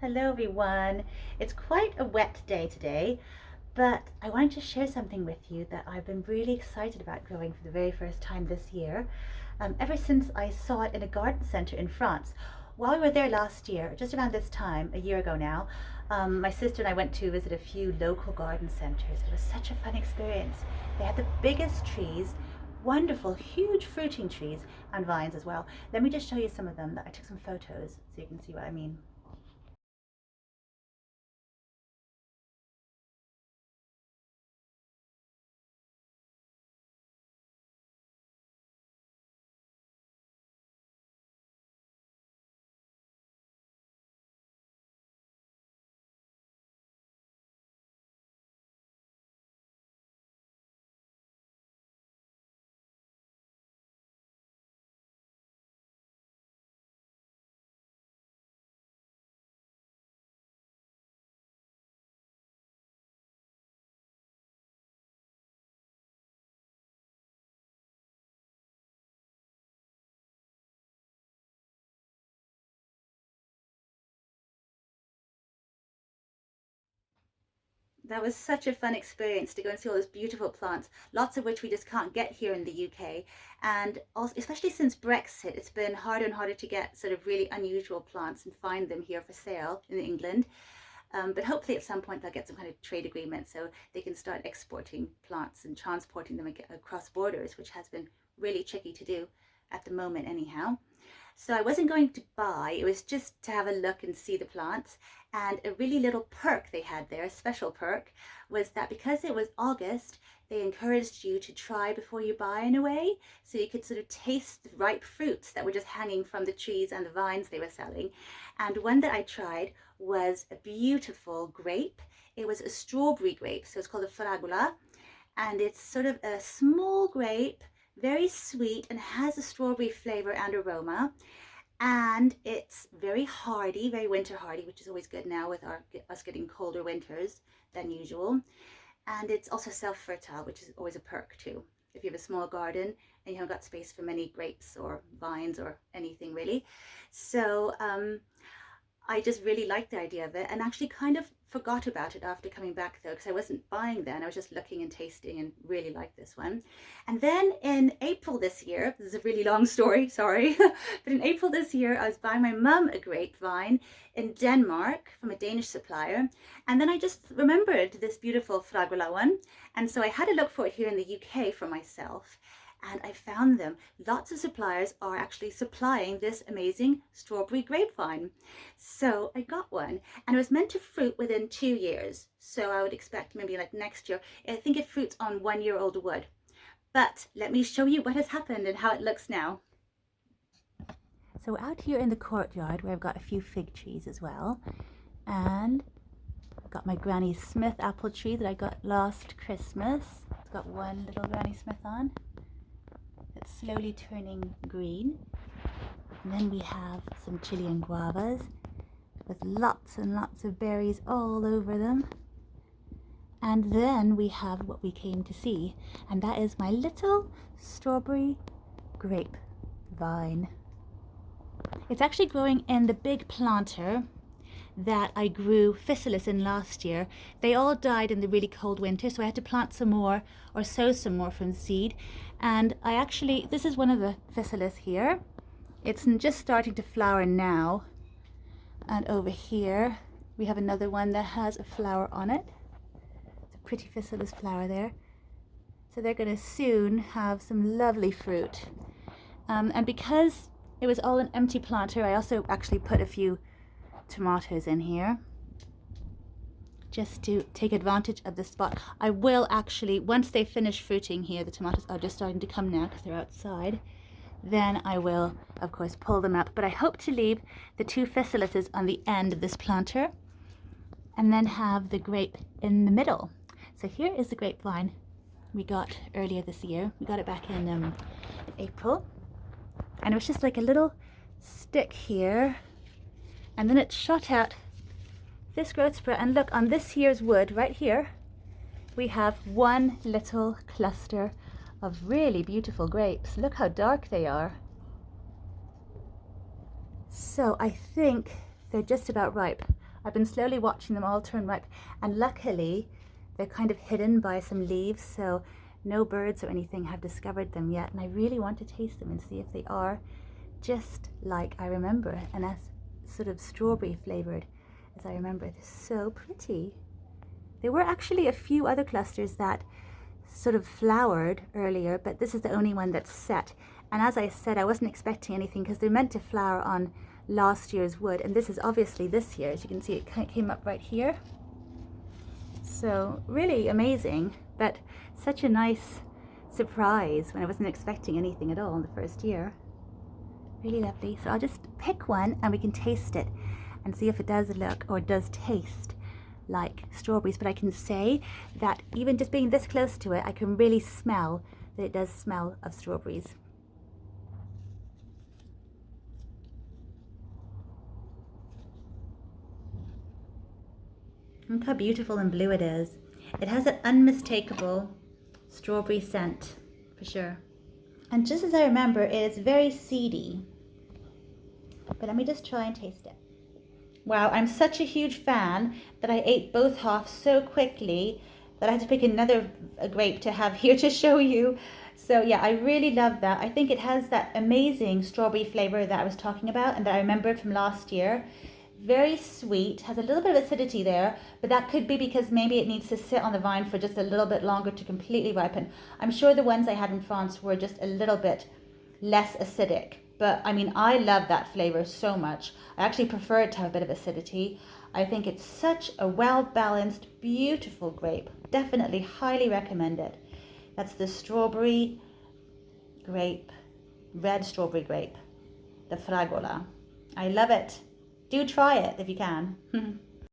Hello everyone. It's quite a wet day today, but I wanted to share something with you that I've been really excited about growing for the very first time this year. Ever since I saw it in a garden centre in France. While we were there last year, just around this time, a year ago now, my sister and I went to visit a few local garden centres. It was such a fun experience. They had the biggest trees, wonderful, huge fruiting trees and vines as well. Let me just show you some of them. I took some photos so you can see what I mean. That was such a fun experience to go and see all those beautiful plants, lots of which we just can't get here in the UK. And also, especially since Brexit, it's been harder and harder to get sort of really unusual plants and find them here for sale in England. But hopefully at some point they'll get some kind of trade agreement so they can start exporting plants and transporting them across borders, which has been really tricky to do at the moment anyhow. So I wasn't going to buy, it was just to have a look and see the plants. And a really little perk they had there, a special perk, was that because it was August, they encouraged you to try before you buy in a way. So you could sort of taste the ripe fruits that were just hanging from the trees and the vines they were selling. And one that I tried was a beautiful grape. It was a strawberry grape, so it's called a Fragola. And it's sort of a small grape, very sweet, and has a strawberry flavor and aroma. And it's very hardy, very winter hardy, which is always good now with us getting colder winters than usual. And it's also self-fertile, which is always a perk too. If you have a small garden and you haven't got space for many grapes or vines or anything really. So I just really liked the idea of it and actually kind of forgot about it after coming back though, because I wasn't buying then. I was just looking and tasting and really liked this one. And then in April this year, this is a really long story, sorry, but in April this year, I was buying my mum a grapevine in Denmark from a Danish supplier. And then I just remembered this beautiful Fragola one. And so I had to look for it here in the UK for myself. And I found them. Lots of suppliers are actually supplying this amazing strawberry grapevine. So I got one, and it was meant to fruit within 2 years. So I would expect maybe like next year. I think it fruits on 1-year-old wood. But let me show you what has happened and how it looks now. So out here in the courtyard where I've got a few fig trees as well, and I've got my Granny Smith apple tree that I got last Christmas. It's got one little Granny Smith on. It's slowly turning green. And then we have some Chilean guavas with lots and lots of berries all over them. And then we have what we came to see, and that is my little strawberry grape vine. It's actually growing in the big planter that I grew physalis in last year. They all died in the really cold winter, so I had to plant some more or sow some more from seed. And this is one of the physalis here. It's just starting to flower now. And over here, we have another one that has a flower on it. It's a pretty physalis flower there. So they're going to soon have some lovely fruit. And because it was all an empty planter, I also actually put a few tomatoes in here just to take advantage of the spot. I will actually, once they finish fruiting here, the tomatoes are just starting to come now because they're outside, then I will of course pull them up. But I hope to leave the two physalises on the end of this planter and then have the grape in the middle. So here is the grapevine we got earlier this year. We got it back in April, and it was just like a little stick here, and then it shot out this growth spur. And look, on this year's wood right here, we have one little cluster of really beautiful grapes. Look how dark they are. So I think they're just about ripe. I've been slowly watching them all turn ripe, and luckily they're kind of hidden by some leaves, so no birds or anything have discovered them yet, and I really want to taste them and see if they are just like I remember, and as sort of strawberry flavored as I remember. They're so pretty. There were actually a few other clusters that sort of flowered earlier, but this is the only one that's set. And as I said, I wasn't expecting anything because they're meant to flower on last year's wood, and this is obviously this year. As you can see, it came up right here. So really amazing, but such a nice surprise when I wasn't expecting anything at all in the first year. Really lovely. So I'll just pick one and we can taste it and see if it does look or does taste like strawberries. But I can say that even just being this close to it, I can really smell that it does smell of strawberries. Look how beautiful and blue it is. It has an unmistakable strawberry scent for sure. And just as I remember, it is very seedy. But let me just try and taste it. Wow, I'm such a huge fan that I ate both halves so quickly that I had to pick another grape to have here to show you. So yeah, I really love that. I think it has that amazing strawberry flavor that I was talking about and that I remembered from last year. Very sweet, has a little bit of acidity there, but that could be because maybe it needs to sit on the vine for just a little bit longer to completely ripen. I'm sure the ones I had in France were just a little bit less acidic, but I mean, I love that flavor so much. I actually prefer it to have a bit of acidity. I think it's such a well-balanced, beautiful grape. Definitely highly recommend it. That's the strawberry grape, red strawberry grape, the Fragola. I love it. Do try it if you can.